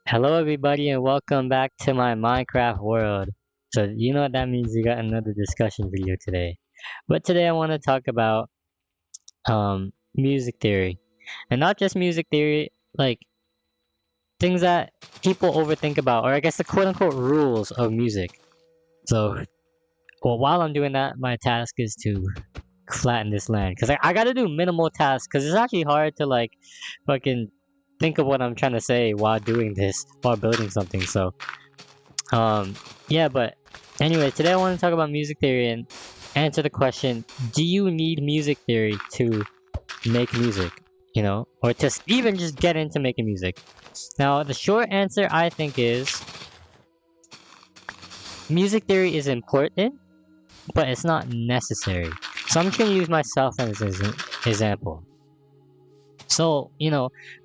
Hello everybody and welcome back to my Minecraft world. So you know what that means, we got another discussion video today. But today I want to talk about music theory. And not just music theory, like things that people overthink about, or I guess the quote unquote rules of music. So well, while I'm doing that, my task is to flatten this land. Because I gotta do minimal tasks, because it's actually hard to like fucking think of what I'm trying to say while doing this, while building something. So Um, yeah, but anyway, today I want to talk about music theory and answer the question, do you need music theory to make music? Or just even just get into making music? Now, the short answer I think is music theory is important, but it's not necessary. So I'm just gonna use myself as an example. So,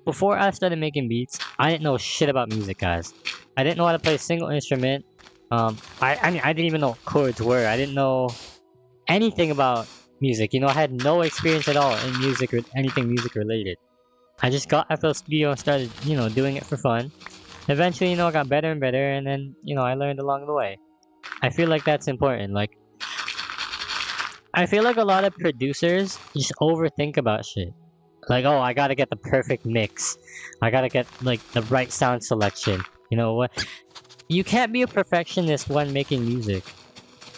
before I started making beats, I didn't know shit about music, guys. I didn't know how to play a single instrument. I mean, I didn't even know what chords were. I didn't know anything about music. I had no experience at all in music or anything music related. I just got FL Studio and started, doing it for fun. Eventually, I got better and better, and then, I learned along the way. I feel like that's important. Like, I feel like a lot of producers just overthink about shit. Like, oh, I gotta get the perfect mix. I gotta get, like, the right sound selection. You know what? You can't be a perfectionist when making music.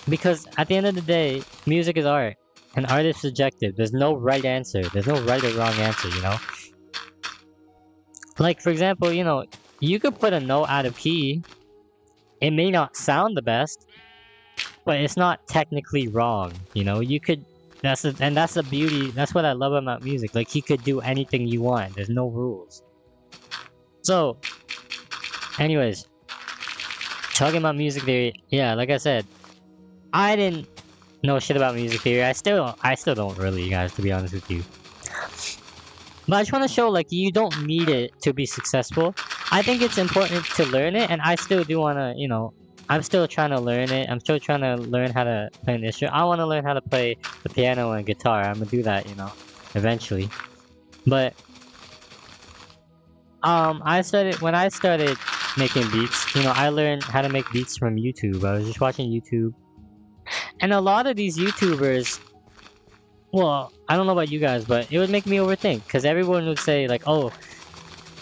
Because at the end of the day, music is art. And art is subjective. There's no right answer. There's no right or wrong answer. Like, for example, you could put a note out of key. It may not sound the best, but it's not technically wrong. You could. That's the beauty. That's what I love about music. Like, you could do anything you want. There's no rules. So, anyways, talking about music theory. Yeah, like I said, I didn't know shit about music theory. I still don't really, guys, to be honest with you. But I just want to show, like, you don't need it to be successful. I think it's important to learn it, and I still do want to, I'm still trying to learn it. I'm still trying to learn how to play an instrument. I want to learn how to play the piano and guitar. I'm gonna do that, eventually. But, when I started making beats, I learned how to make beats from YouTube. I was just watching YouTube. And a lot of these YouTubers, well, I don't know about you guys, but it would make me overthink, because everyone would say, like, oh,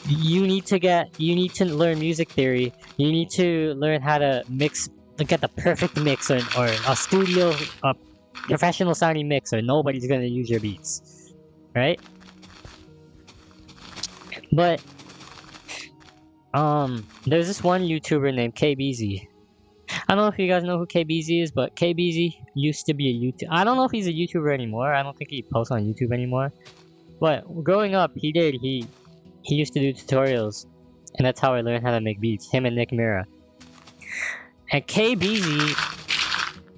you need to learn music theory. You need to learn how to mix, get the perfect mix, or a professional sounding mix, or nobody's gonna use your beats, right? But there's this one YouTuber named KBZ. I don't know if you guys know who KBZ is, but KBZ used to be a YouTube. I don't know if he's a YouTuber anymore. I don't think he posts on YouTube anymore. But growing up, he used to do tutorials, and that's how I learned how to make beats. Him and Nick Mira. And KBZ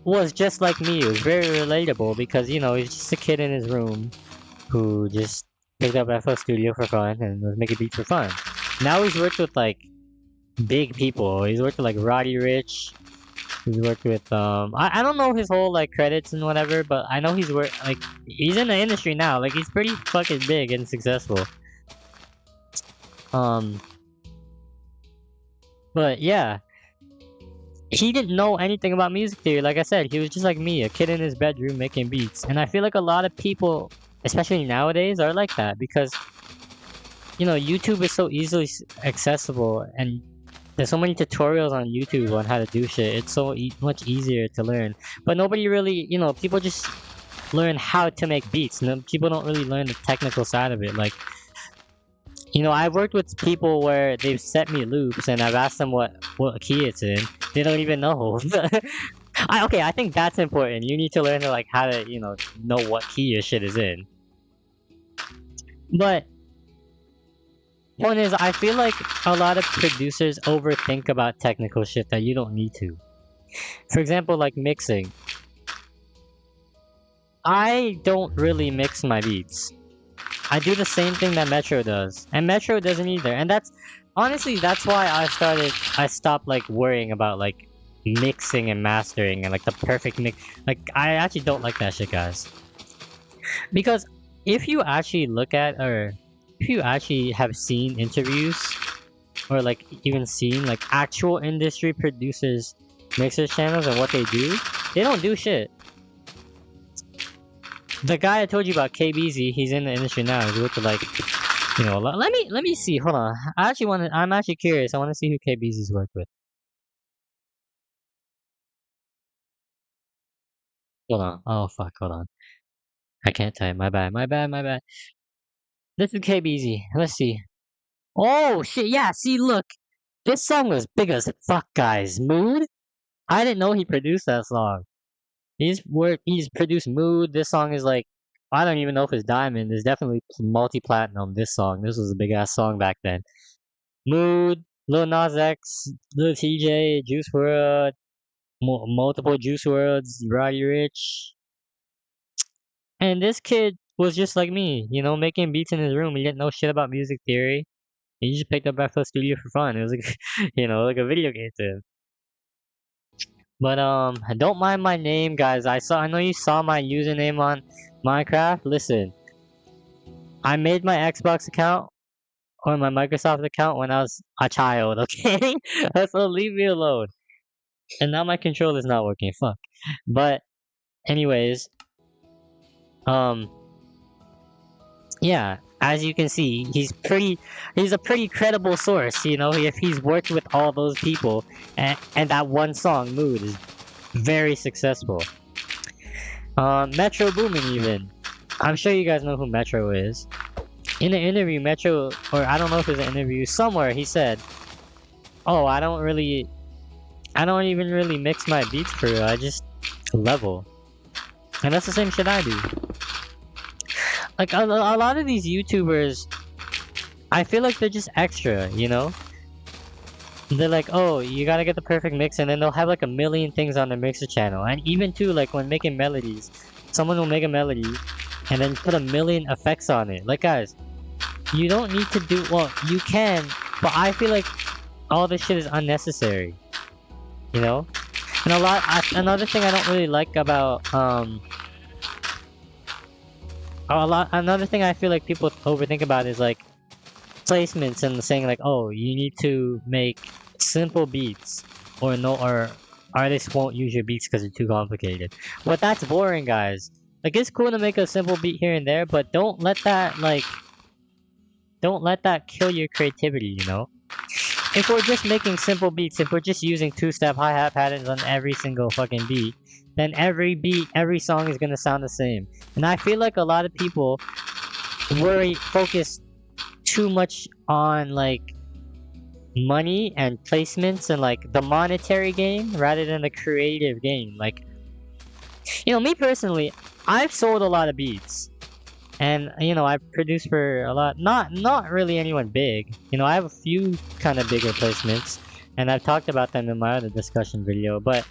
was just like me. It was very relatable because he's just a kid in his room who just picked up FL Studio for fun and was making beats for fun. Now he's worked with like big people. He's worked with like Roddy Rich. He's worked with I don't know his whole like credits and whatever, but I know he's in the industry now. Like, he's pretty fucking big and successful. Um but yeah, he didn't know anything about music theory. Like I said, he was just like me, a kid in his bedroom making beats. And I feel like a lot of people, especially nowadays, are like that because YouTube is so easily accessible, and there's so many tutorials on YouTube on how to do shit. It's so much easier to learn. But nobody really, people just learn how to make beats. No, people don't really learn the technical side of it. Like, I've worked with people where they've set me loops and I've asked them what key it's in. They don't even know. Okay, I think that's important. You need to learn like how to, know what key your shit is in. But point is, I feel like a lot of producers overthink about technical shit that you don't need to. For example, like mixing. I don't really mix my beats. I do the same thing that Metro does, and Metro doesn't either. And that's why I stopped like worrying about like mixing and mastering and like the perfect mix. Like, I actually don't like that shit, guys. Because if you actually look at, or if you actually have seen interviews or like even seen like actual industry producers mixers channels and what they do, they don't do shit. The guy I told you about, KBZ, he's in the industry now. He's with the like, you know, let me see. Hold on. I'm actually curious. I want to see who KBZ's worked with. Hold on. Oh fuck. Hold on. I can't type. My bad. My bad. My bad. This is KBZ. Let's see. Oh shit. Yeah. See, look. This song was big as fuck, guys. Mood. I didn't know he produced that song. He's produced Mood. This song is like, I don't even know if it's diamond. It's definitely multi-platinum. This song. This was a big ass song back then. Mood, Lil Nas X, Lil TJ, Juice WRLD, multiple Juice WRLDs, Roddy Ricch, and this kid was just like me, you know, making beats in his room. He didn't know shit about music theory. He just picked up FL Studio for fun. It was like, you know, like a video game to him. But don't mind my name, guys. I know you saw my username on Minecraft. Listen, I made my Xbox account or my Microsoft account when I was a child. Okay, so leave me alone. And now my controller's not working. Fuck. But anyways, um, yeah. As you can see, he's a pretty credible source. You know, if he's worked with all those people, and that one song, Mood, is very successful. Metro Boomin even. I'm sure you guys know who Metro is. In an interview, Metro, or I don't know if it was an interview, somewhere he said, "Oh, I don't even really mix my beats for real. I just level." And that's the same shit I do. Like, a lot of these YouTubers, I feel like they're just extra, you know? They're like, oh, you gotta get the perfect mix, and then they'll have like a million things on their mixer channel. And even too, like when making melodies, someone will make a melody, and then put a million effects on it. Like, guys, you don't need to do, well, you can, but I feel like all this shit is unnecessary. You know? And another thing I don't really like about, another thing I feel like people overthink about is like placements and saying like, oh, you need to make simple beats, or artists won't use your beats because they're too complicated. But that's boring, guys. Like, it's cool to make a simple beat here and there, but don't let that kill your creativity, you know? If we're just making simple beats, if we're just using two-step hi-hat patterns on every single fucking beat, then every song is gonna sound the same. And I feel like a lot of people focus too much on like money and placements and like the monetary gain rather than the creative gain. Like, you know, me personally, I've sold a lot of beats. And, you know, I've produced for a lot, not really anyone big. You know, I have a few kind of bigger placements, and I've talked about them in my other discussion video, but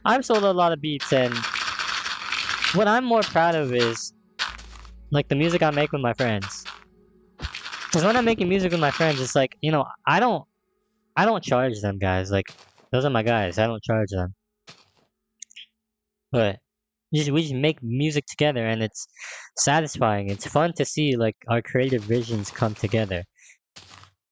I've sold a lot of beats, and what I'm more proud of is, like, the music I make with my friends. Because when I'm making music with my friends, it's like, you know, I don't charge them, guys. Like, those are my guys, I don't charge them. But we just make music together, and it's satisfying. It's fun to see like our creative visions come together.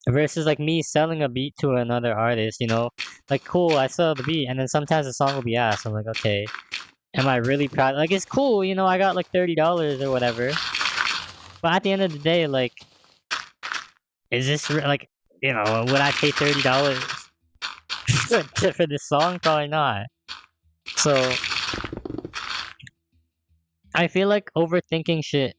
Versus like me selling a beat to another artist, you know, like cool, I sell the beat, and then sometimes the song will be asked. I'm like, okay, am I really proud? Like, it's cool, you know, I got like $30 or whatever. But at the end of the day, like, is this like, you know, would I pay $30 for this song? Probably not. So I feel like overthinking shit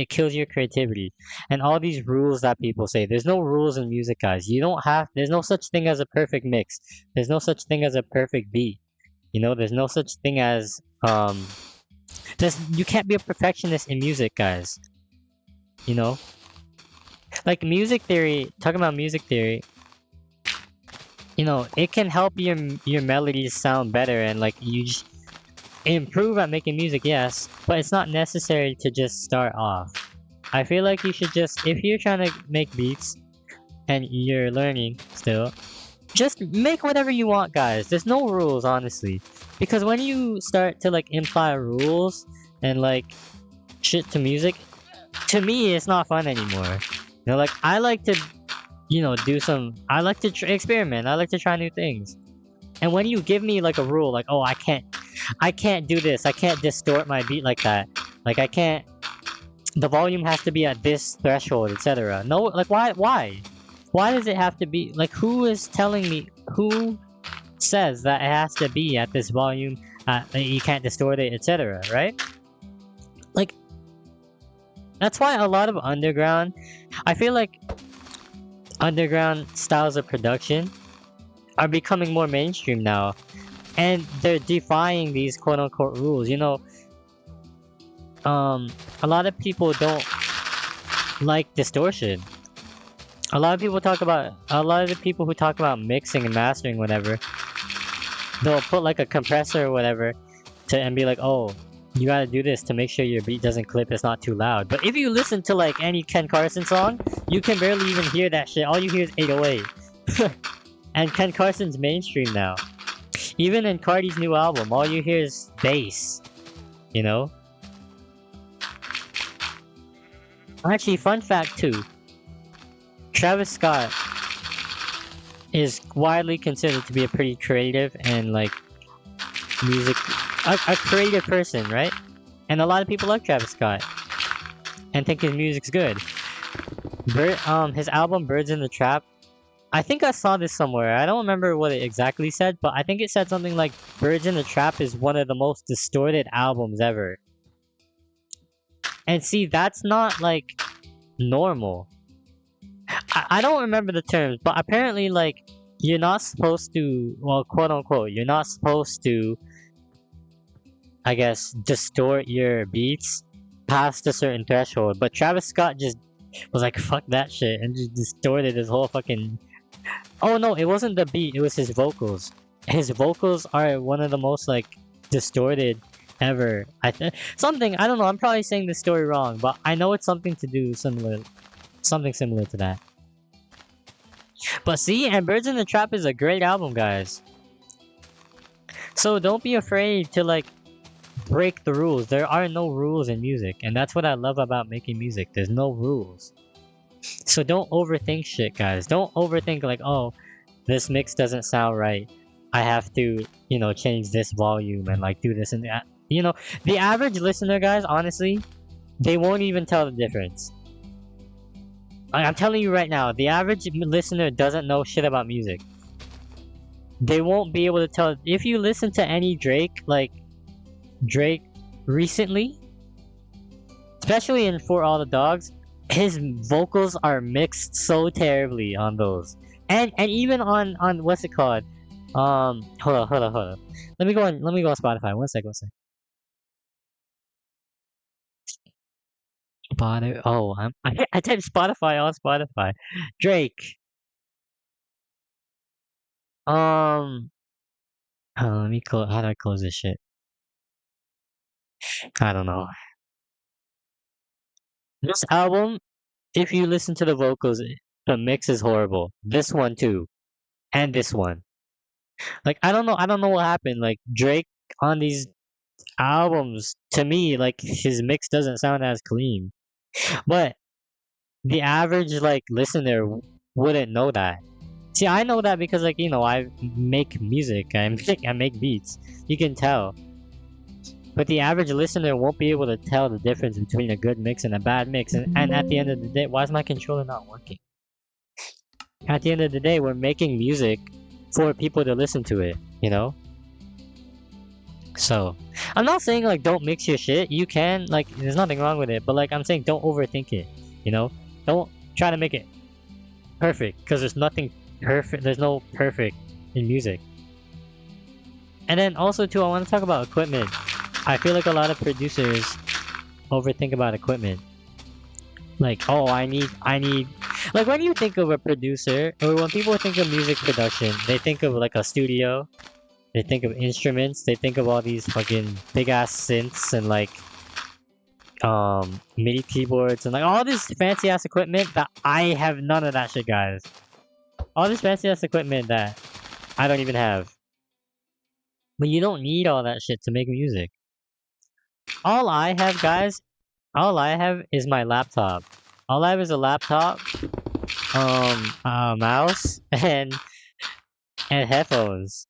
kills your creativity. And all these rules that people say, there's no rules in music, guys. There's no such thing as a perfect mix. There's no such thing as a perfect beat. You know, there's no such thing as you can't be a perfectionist in music, guys. You know? Like music theory, talking about music theory, you know, it can help your melodies sound better, and like you just improve at making music, yes, but it's not necessary to just start off. I feel like you should just, if you're trying to make beats and you're learning still, just make whatever you want, guys. There's no rules, honestly, because when you start to like imply rules and like shit to music, to me it's not fun anymore. You know, like I like to do some. I like to experiment. I like to try new things. And when you give me like a rule, like, oh, I can't do this. I can't distort my beat like that. Like I can't. The volume has to be at this threshold, etc. No, like why? Why does it have to be? Like who is telling me? Who says that it has to be at this volume? You can't distort it, etc. Right? Like that's why a lot of underground. I feel like underground styles of production are becoming more mainstream now, and they're defying these quote-unquote rules. A lot of people don't like distortion. A lot of the people who talk about mixing and mastering whatever, they'll put like a compressor or whatever and be like, oh, you gotta do this to make sure your beat doesn't clip, it's not too loud. But if you listen to like any Ken Carson song, you can barely even hear that shit. All you hear is 808. And Ken Carson's mainstream now. Even in Cardi's new album, all you hear is bass. Actually, fun fact too. Travis Scott is widely considered to be a pretty creative and like a creative person, right? And a lot of people like Travis Scott and think his music's good. His album Birds in the Trap, I think I saw this somewhere. I don't remember what it exactly said, but I think it said something like Birds in the Trap is one of the most distorted albums ever. And see, that's not like normal. I don't remember the terms, but apparently like you're not supposed to, well, quote unquote, you're not supposed to, I guess, distort your beats past a certain threshold. But Travis Scott just was like, fuck that shit, and just distorted his whole fucking... Oh no, it wasn't the beat, it was his vocals. His vocals are one of the most like distorted ever. I don't know, I'm probably saying this story wrong, but I know it's something similar to that. But see, and Birds in the Trap is a great album, guys. So don't be afraid to like break the rules. There are no rules in music, and that's what I love about making music. There's no rules. So don't overthink shit, guys. Don't overthink like, oh, this mix doesn't sound right. I have to, change this volume and like do this and that. The average listener, guys, honestly, they won't even tell the difference. I'm telling you right now, the average listener doesn't know shit about music. They won't be able to tell. If you listen to any Drake recently, especially in For All the Dogs, his vocals are mixed so terribly on those. And even on what's it called? Hold on. Let me go on Spotify. One sec. Spotify. Oh, I typed Spotify on Spotify. Drake. Let me close. How do I close this shit? I don't know. This album, if you listen to the vocals, the mix is horrible. This one too, and this one. Like I don't know what happened. Like Drake on these albums, to me, like his mix doesn't sound as clean. But the average like listener wouldn't know that. See, I know that because like I make music, I make beats. You can tell. But the average listener won't be able to tell the difference between a good mix and a bad mix. And at the end of the day, why is my controller not working? At the end of the day, we're making music for people to listen to it, So, I'm not saying like don't mix your shit. You can, like, there's nothing wrong with it. But like I'm saying, don't overthink it, Don't try to make it perfect, because there's nothing perfect. There's no perfect in music. And then also too, I want to talk about equipment. I feel like a lot of producers overthink about equipment. Like, oh, I need... Like, when you think of a producer, or when people think of music production, they think of, like, a studio. They think of instruments. They think of all these fucking big-ass synths and, like, MIDI keyboards and, like, all this fancy-ass equipment that I have none of that shit, guys. All this fancy-ass equipment that I don't even have. But you don't need all that shit to make music. All I have is my laptop. All I have is a laptop a mouse, and headphones.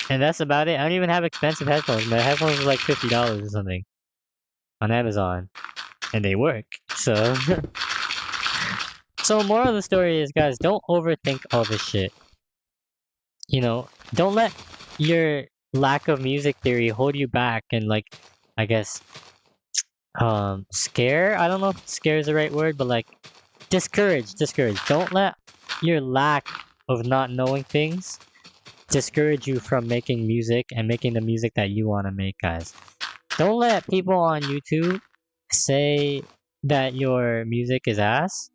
And that's about it. I don't even have expensive headphones. My headphones are like $50 or something on Amazon, and they work. So, so moral of the story is, guys, don't overthink all this shit. You know, don't let your lack of music theory hold you back and like, I guess, scare. I don't know if scare is the right word, but like, discourage. Don't let your lack of not knowing things discourage you from making music and making the music that you want to make, guys. Don't let people on YouTube say that your music is ass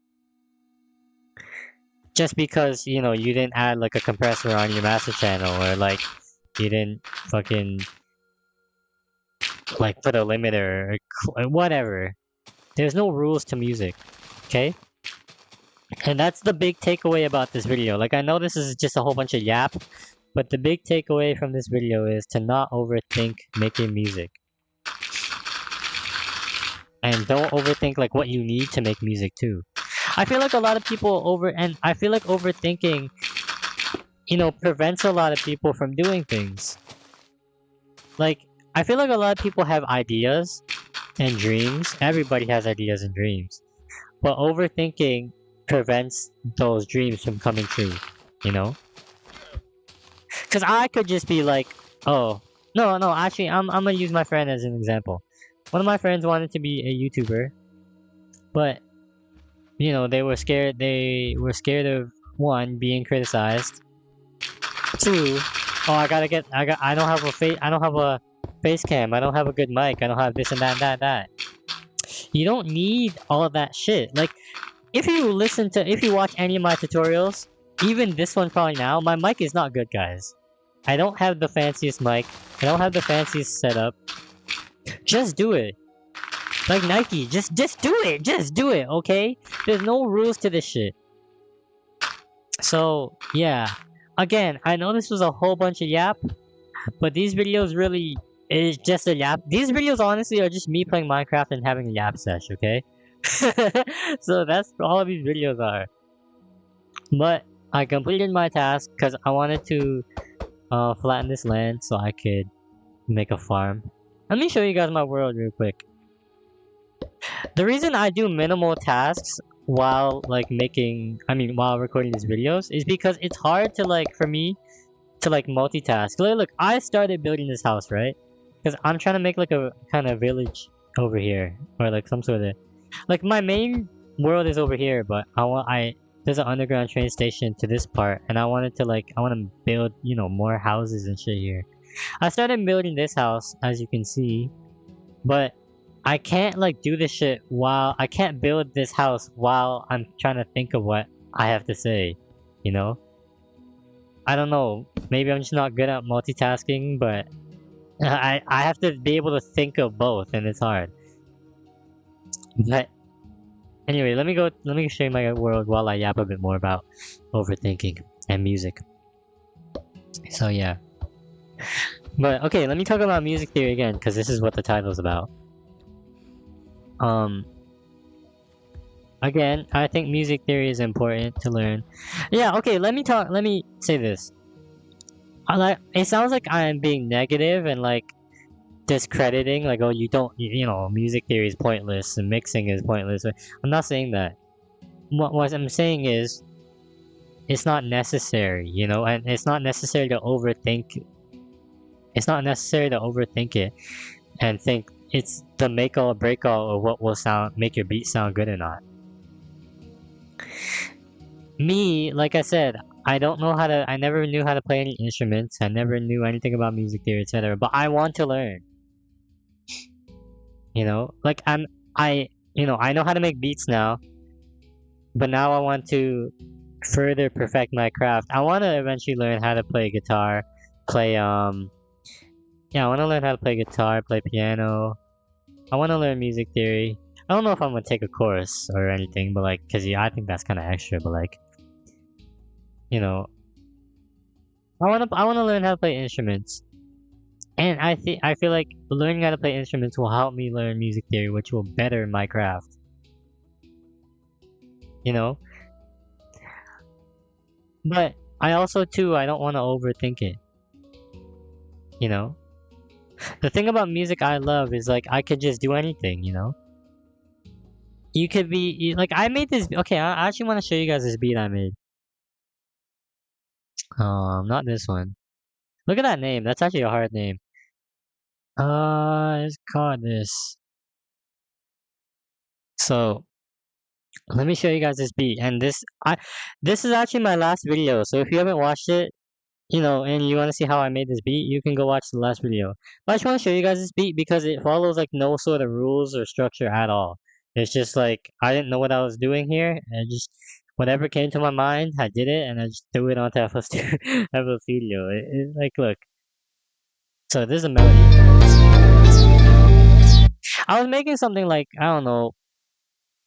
just because, you know, you didn't add like a compressor on your master channel, or like you didn't fucking like put a limiter, or whatever. There's no rules to music, okay? And that's the big takeaway about this video. Like, I know this is just a whole bunch of yap, but the big takeaway from this video is to not overthink making music. And don't overthink like what you need to make music too. I feel like a lot of people I feel like overthinking, you know, prevents a lot of people from doing things. Like, I feel like a lot of people have ideas and dreams. Everybody has ideas and dreams. But overthinking prevents those dreams from coming true, you know? Because I could just be like, oh, no, actually, I'm gonna use my friend as an example. One of my friends wanted to be a YouTuber, but, you know, they were scared of, one, being criticized. Two, oh, I don't have a face cam, I don't have a good mic, I don't have this and that. You don't need all of that shit. Like, if you watch any of my tutorials, even this one probably now, my mic is not good, guys. I don't have the fanciest mic. I don't have the fanciest setup. Just do it. Like Nike, just do it. Just do it, okay? There's no rules to this shit. So, yeah. Again, I know this was a whole bunch of yap, but these videos really is just a yap. These videos honestly are just me playing Minecraft and having a yap sesh, okay? So that's what all of these videos are. But I completed my task because I wanted to flatten this land so I could make a farm. Let me show you guys my world real quick. The reason I do minimal tasks while while recording these videos is because it's hard to for me to multitask. Look, I started building this house, right? Because I'm trying to make like a kind of village over here, or like some sort of my main world is over here, but there's an underground train station to this part, and I wanted to I want to build, you know, more houses and shit here. I started building this house, as you can see, but I can't do this shit I can't build this house while I'm trying to think of what I have to say, you know? I don't know, maybe I'm just not good at multitasking, but I have to be able to think of both, and it's hard. But anyway, let me show you my world while I yap a bit more about overthinking and music. So yeah. But okay, let me talk about music theory again, because this is what the title's about. Again, I think music theory is important to learn. Yeah, okay, let me say this. It sounds like I'm being negative and discrediting, oh, you know, music theory is pointless and mixing is pointless. I'm not saying that. What I'm saying is, it's not necessary, you know, and it's not necessary to overthink. It's not necessary to overthink it and think it's the make or break all of what will make your beat sound good or not. Me, like I said, I never knew how to play any instruments. I never knew anything about music theory, etc. But I want to learn. You know, I know how to make beats now, but now I want to further perfect my craft. I want to eventually learn how to play guitar, yeah, I want to learn how to play guitar, play piano. I want to learn music theory. I don't know if I'm gonna take a course or anything, but cause yeah, I think that's kind of extra, but you know, I wanna learn how to play instruments. And I feel like learning how to play instruments will help me learn music theory, which will better my craft. You know? But I also too, I don't want to overthink it. You know? The thing about music I love is like I could just do anything, you know? You could be like I made this okay, I actually want to show you guys this beat I made. Not this one. Look at that name. That's actually a hard name. It's called this. So let me show you guys this beat. And this is actually my last video. So if you haven't watched it, you know, and you want to see how I made this beat, you can go watch the last video. But I just want to show you guys this beat because it follows like no sort of rules or structure at all. It's just like I didn't know what I was doing here, and just whatever came to my mind, I did it, and I just threw it onto FL Studio. FL Studio. Like, look. So this is a melody. I was making something like I don't know,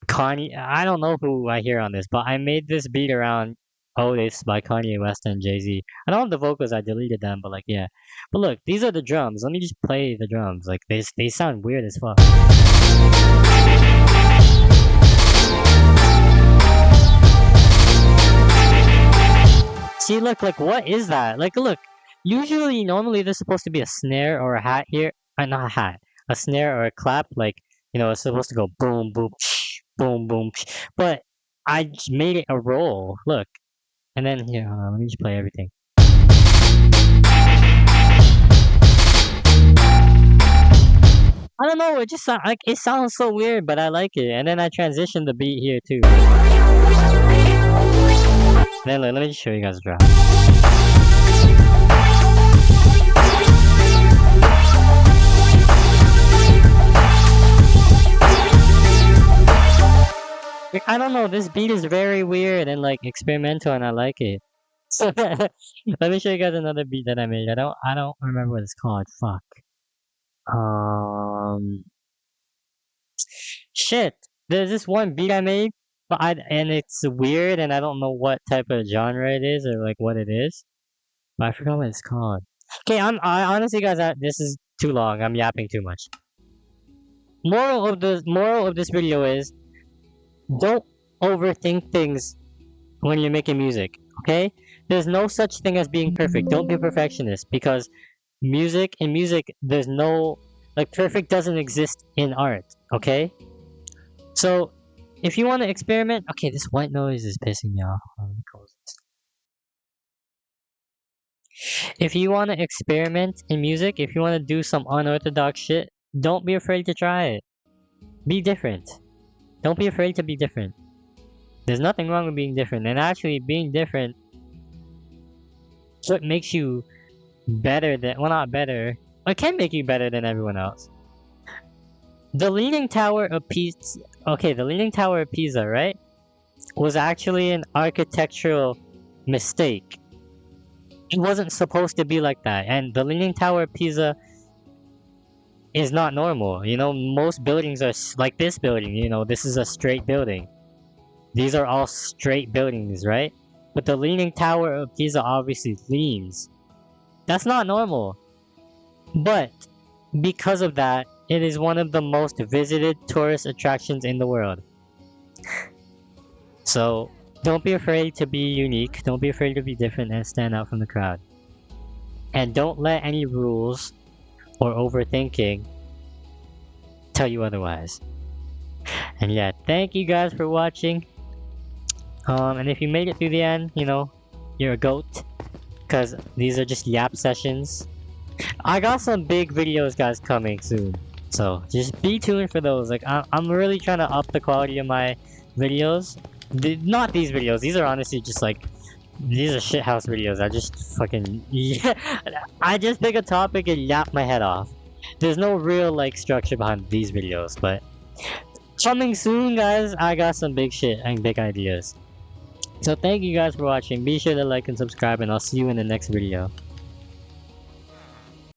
Kanye. I don't know who I hear on this, but I made this beat around Otis by Kanye West and Jay-Z. I don't have the vocals, I deleted them, but like yeah. But look, these are the drums. Let me just play the drums. Like they sound weird as fuck. See, look, like what is that? Like look, usually normally there's supposed to be a snare or a hat here. Not a hat. A snare or a clap, like you know, it's supposed to go boom boom boom boom. But made it a roll. Look. And then here, hold on, let me just play everything. I don't know, it just sound, like it sounds so weird, but I like it. And then I transition the beat here too. Then let me just show you guys a drop. Like, I don't know, this beat is very weird and like experimental, and I like it. So let me show you guys another beat that I made. I don't remember what it's called. Fuck. Shit. There's this one beat I made, and it's weird, and I don't know what type of genre it is or like what it is. But I forgot what it's called. Okay, I honestly, guys, this is too long. I'm yapping too much. Moral of this video is don't overthink things when you're making music. Okay, there's no such thing as being perfect. Don't be a perfectionist because in music, there's no like perfect doesn't exist in art. Okay, so if you want to experiment, okay, this white noise is pissing me off. Let me close this. If you want to experiment in music, if you want to do some unorthodox shit, don't be afraid to try it. Be different. Don't be afraid to be different. There's nothing wrong with being different, and actually being different is what makes you better than, well, not better, it can make you better than everyone else. The Leaning Tower of Pisa, okay, the Leaning Tower of Pisa, right, was actually an architectural mistake. It wasn't supposed to be like that, and the Leaning Tower of Pisa is not normal. You know, most buildings are like this building, you know, this is a straight building. These are all straight buildings, right? But the Leaning Tower of Pisa obviously leans. That's not normal. But because of that, it is one of the most visited tourist attractions in the world. So don't be afraid to be unique, don't be afraid to be different and stand out from the crowd. And don't let any rules or overthinking tell you otherwise. And yeah, thank you guys for watching. And if you made it through the end, you know, you're a goat. Because these are just yap sessions. I got some big videos, guys, coming soon. So just be tuned for those. Like, I'm really trying to up the quality of my videos. Not these videos. These are honestly just like, these are shithouse videos. I just fucking, yeah. I just pick a topic and yap my head off. There's no real, like, structure behind these videos, but coming soon, guys, I got some big shit and big ideas. So thank you guys for watching. Be sure to like and subscribe, and I'll see you in the next video.